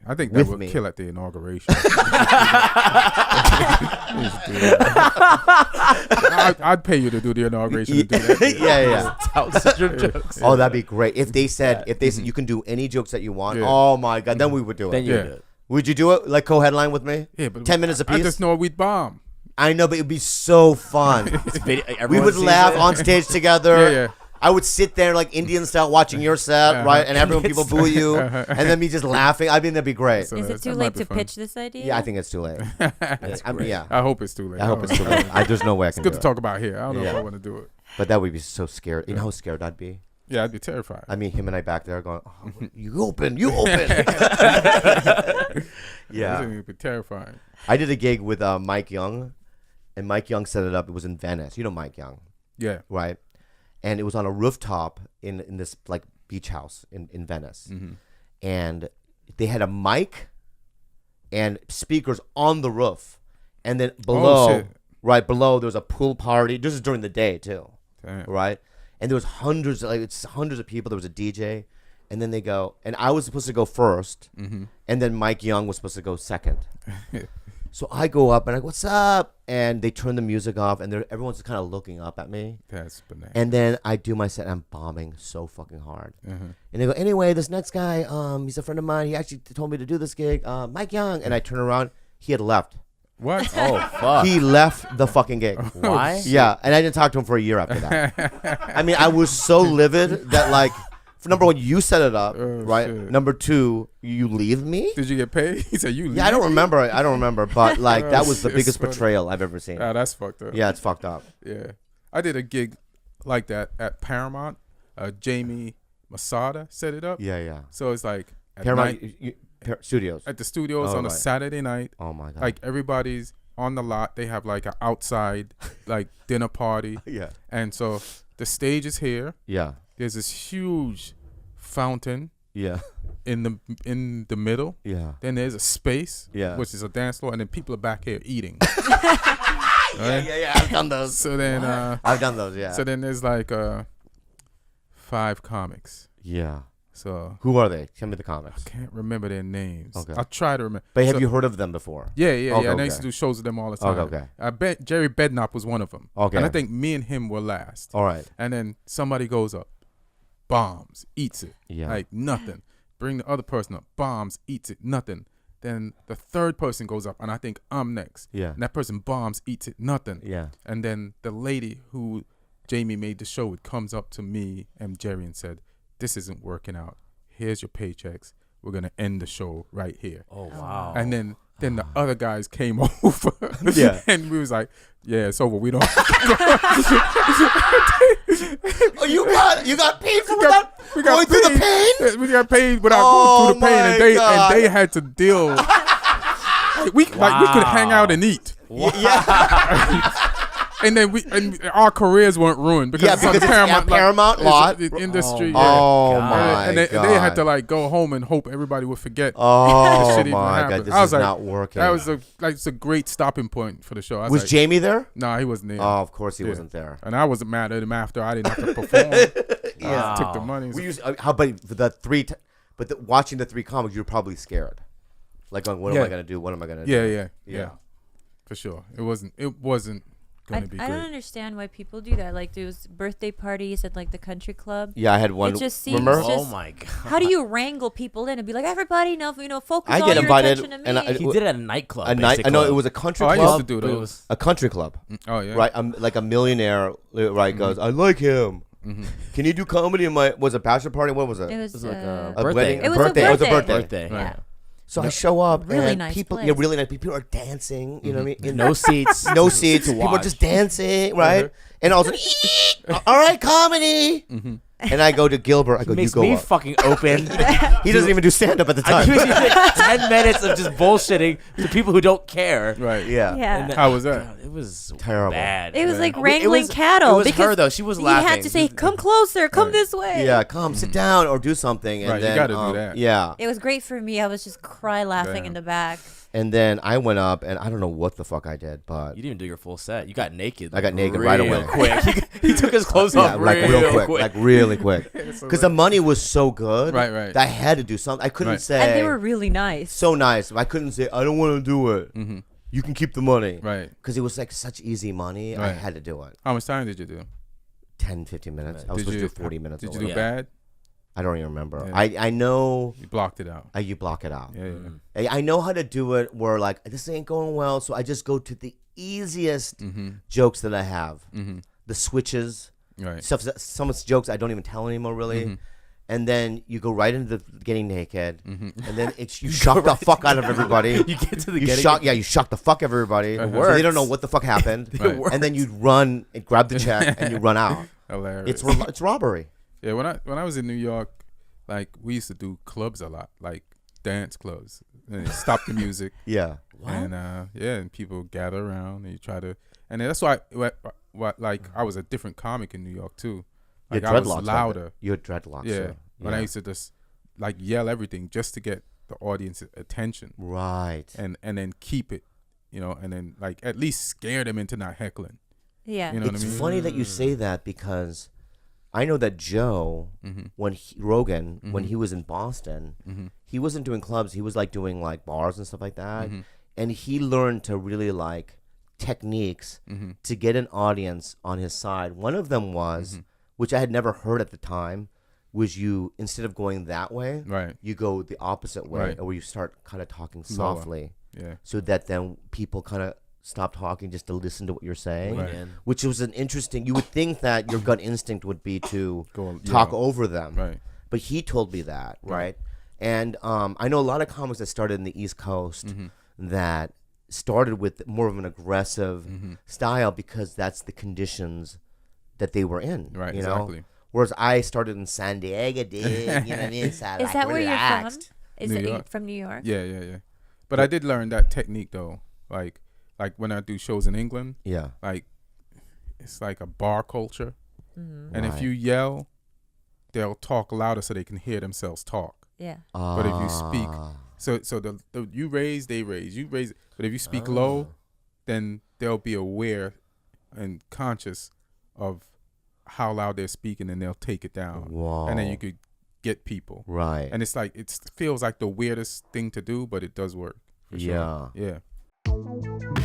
I think that with would me. kill at the inauguration. I'd pay you to do the inauguration. And do that. Yeah. Tell such your jokes. Oh, that'd be great. If they said you can do any jokes that you want. Yeah. Oh my God, then we would do it. Then you Yeah. do it. Would you do it like co-headline with me? Yeah, but 10 minutes I apiece? just know we'd bomb. I know, but it'd be so fun. We Everyone would sees laugh it. on stage together. Yeah, yeah. I would sit there like Indian style watching your set, right? And everyone, people boo you. And then me just laughing. I mean, that'd be great. So Is it too that might late be to fun. pitch this idea? Yeah, I think it's too late. Yeah. I hope it's too late. I hope it's too late. There's no way I can It's good do to it. talk about here. I don't know if Yeah. I want to do it. But that would be so scared. You know how scared I'd be? Yeah, I'd be terrified. I mean, him and I back there going, oh, you open. Yeah. It'd be terrifying. I did a gig with Mike Young, and Mike Young set it up. It was in Venice. You know Mike Young, Yeah. right? And it was on a rooftop in this like beach house in Venice. Mm-hmm. And they had a mic and speakers on the roof. And then below, shit. right below, there was a pool party. This is during the day too, Damn. right? And there was hundreds of people. There was a DJ. And then they go, and I was supposed to go first, Mm-hmm. and then Mike Young was supposed to go second. So I go up and I go, what's up? And they turn the music off, and everyone's kind of looking up at me. That's bananas. And then I do my set, and I'm bombing so fucking hard. Uh-huh. And they go, anyway, this next guy, he's a friend of mine. He actually told me to do this gig, Mike Young. And I turn around, he had left. What? Oh fuck. He left the fucking gig. Why? Yeah, and I didn't talk to him for a year after that. I mean, I was so livid that like, for number one, you set it up, Oh, right? shit. Number two, you leave me. Did you get paid? He said you. Yeah, I don't remember. But like Oh, that was the it's biggest funny. betrayal I've ever seen. Ah, that's fucked up. Yeah, it's fucked up. Yeah. I did a gig like that at Paramount. Jamie Masada set it up. Yeah. So it's like at Paramount night, Studios. at the studios Oh, on a right. Saturday night. Oh my god. Like everybody's on the lot. They have like an outside like dinner party. yeah. And so the stage is here. Yeah. There's this huge fountain Yeah. in the middle. Yeah. Then there's a space, Yeah. which is a dance floor, and then people are back here eating. Yeah. I've done those. So then, I've done those. Yeah. so then there's like 5 comics. yeah. So Who are they? Tell me the comics. can't remember their names. Okay. I'll try to remember. But have So- you heard of them before? Yeah. Okay, And I used to okay. do shows with them all the time. Okay. I bet Jerry Bednop was one of them. Okay. And I think me and him were last. All right. And then somebody goes up, bombs, eats it. Yeah. Like nothing. Bring the other person up, bombs, eats it, nothing. Then the third person goes up, and I think I'm next. Yeah. And that person bombs, eats it, nothing. Yeah. And then the lady who Jamie made the show with comes up to me and Jerry and said, "This isn't working out. Here's your paychecks. We're gonna end the show right here." Oh wow. And then the other guys came over. Yeah. And we was like, "Yeah, it's over. We don't." Oh, you got paid for We got going through the pain? Yeah, we got paid without Oh, going through the pain, my and God. they had to deal. like we could hang out and eat, Yeah. and then our careers weren't ruined because Yeah, it's on because the it's Paramount, a Paramount lot. the industry. Oh yeah. my And they god. had to like go home and hope everybody would forget. the Oh shit even my happened. god, this I is was like, not working. That was it's a great stopping point for the show. I was Was like, Jamie there? Nah, he wasn't there. Oh, of course he Yeah. wasn't there. And I wasn't mad at him after I didn't have to perform. Yeah. I took the money. We used, how about the three? Watching the 3 comics, you're probably scared. Like going, what am Yeah. I gonna do? What am I gonna do? Yeah. For sure. It wasn't gonna be I don't great. understand why people do that. Like those birthday parties at like the country club. Yeah, I had one. It just seems remember? just- Oh my god. How do you wrangle people in and be like, everybody, focus I all get your invited, attention to and me? I- He did it at a nightclub. a night. I know basically. it was a country Oh, I used club. to do But it those. was A country club, Oh yeah. right? Like a millionaire, right? Goes, I like him. Can you do comedy in my? Was it a bachelor party? What was it? It was was like uh, a birthday. wedding. It was birthday. a It was a birthday. birthday. birthday. Right. yeah. So I show up, Really and nice people, place. yeah, really nice. People are dancing. You know what I mean? In No seats. no seats. to People are watch. just dancing, right? And all of a sudden, all right, comedy. And I go to Gilbert. I go, He makes you go me up. fucking open. He doesn't even do stand up at the I time. give you like 10 minutes of just bullshitting to people who don't care. Right. Yeah. Yeah. And How was that? God, it was Terrible. bad. It was like It wrangling was- cattle. It was because her though. She was you laughing. had to say, "Come closer, come Right. this way." Yeah, come sit down or do something. And Right, you then, gotta do that. Yeah. It was great for me. I was just cry laughing Damn. in the back. And then I went up, and I don't know what the fuck I did, but You didn't even do your full set. You got naked. I got naked real right away. Quick. He took his clothes yeah, off like real real quick, like really quick. So Because the money was so good, Right, right. that I had to do something. I couldn't Right. say And they were really nice. so nice. I couldn't say I don't want to do it. Mhm. You can keep the money, Right. Because it was like such easy money. I Right. had to do it. How much time did you do? 10, 15 minutes. I was Did supposed you to do 40 minutes. Did or you do Yeah. whatever. bad? I don't even remember. Yeah. I know. You blocked it out. You block it out. Yeah, yeah. Mm. I know how to do it where like this ain't going well, so I just go to the easiest Mm-hmm. jokes that I have. Mm-hmm. The switches, Right. stuff. Some jokes I don't even tell anymore really. Mhm. And then you go right into the getting naked, Mhm. and then you shock the fuck out of everybody. You get to the You getting. shock, yeah, you shock the fuck out of everybody. It So they don't works. know what the fuck happened. Right. And then you run and grab the check and you run out. Hilarious. It's robbery. Yeah, when I was in New York, like we used to do clubs a lot, like dance clubs. And they stop the music, Yeah. and and people gather around, and you try to, and that's why what like I was a different comic in New York too. Like You I had was dreadlocks. louder. You had dreadlocks. Yeah, so, when I used to just like yell everything just to get the audience's attention, Right. and then keep it, and then like at least scare them into not heckling. Yeah. You know what It's I mean? funny that you say that because I know that Joe, Mhm. when Rogan, when Mhm. he was in Boston, Mhm. he wasn't doing clubs. He was like doing like bars and stuff like that. Mhm. And he learned to really like techniques Mhm. to get an audience on his side. One of them was, Mhm. which I had never heard at the time, was you, instead of going that way, Right. you go the opposite way, Right. or where you start kind of talking Lower. softly, Yeah. so that then people kind of stop talking just to listen to what you're saying. Right. Man. Which was an interesting. You would think that your gut instinct would be to Go talk yeah. over them, Right. but he told me that, Right. right? And I know a lot of comics that started in the East Coast Mhm. that started with more of an aggressive Mhm. style because that's the conditions that they were in. Right. You know? Exactly. Whereas I started in San Diego, dude. You know what I mean? So I Is like that where you're from? relaxed. Is New it York. from New York? Yeah, yeah, yeah. But I did learn that technique though. Like when I do shows in England, Yeah. like it's like a bar culture, Mm-hmm. and if Right. you yell, they'll talk louder so they can hear themselves talk. Yeah. But if you speak, Ah. so the you raise, they raise, you raise. But if you speak low, then they'll be aware and conscious of how loud they're speaking, and they'll take it down. Whoa. And then you could get people. Right. And it's like it feels like the weirdest thing to do, but it does work. For sure. Yeah. Yeah.